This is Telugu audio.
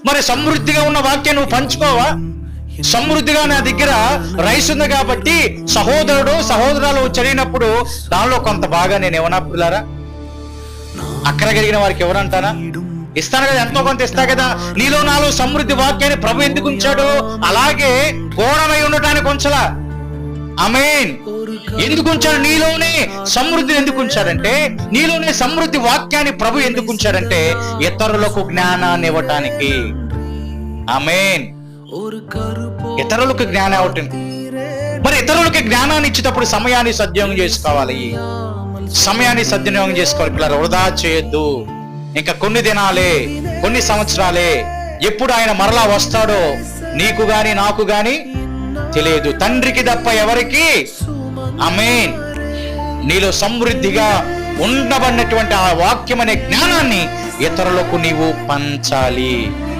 మరి సమృద్ధిగా ఉన్న వాక్యం నువ్వు పంచుకోవా? సమృద్ధిగా నా దగ్గర రైస్ ఉంది కాబట్టి సహోదరుడు సహోదరాలు చదివినప్పుడు దానిలో కొంత బాగా నేను ఏమన్నా పిల్లారా, అక్కడ కలిగిన వారికి ఎవరంటారా? ఇస్తాను కదా, ఎంతో కొంత ఇస్తా కదా. నీలో నాలో సమృద్ధి వాక్యాన్ని ప్రభు ఎందుకు ఉంచాడు? అలాగే గోడమై ఉండటానికి ఉంచలా. ఆమేన్. ఎందుకు ఉంచాడు? నీలోనే సమృద్ధిని ఎందుకు ఉంచాడంటే, నీలోనే సమృద్ధి వాక్యాన్ని ప్రభు ఎందుకు ఉంచాడంటే ఇతరులకు జ్ఞానాన్ని ఇవ్వటానికి. ఆమేన్. ఇతరులకు జ్ఞానం ఇవ్వటం. మరి ఇతరులకి జ్ఞానాన్ని ఇచ్చేటప్పుడు సమయాన్ని సద్వినియోగం చేసుకోవాలి. సమయాన్ని సద్వినియోగం చేసుకోవాలి పిల్లలు. వృధా చేయొద్దు. ఇంకా కొన్ని దినాలే, కొన్ని సంవత్సరాలే. ఎప్పుడు ఆయన మరలా వస్తాడో నీకు గాని నాకు గాని తెలియదు, తండ్రికి తప్ప ఎవరికి. ఆమేన్. నీలో సమృద్ధిగా ఉండబడినటువంటి ఆ వాక్యం అనే జ్ఞానాన్ని ఇతరులకు నీవు పంచాలి.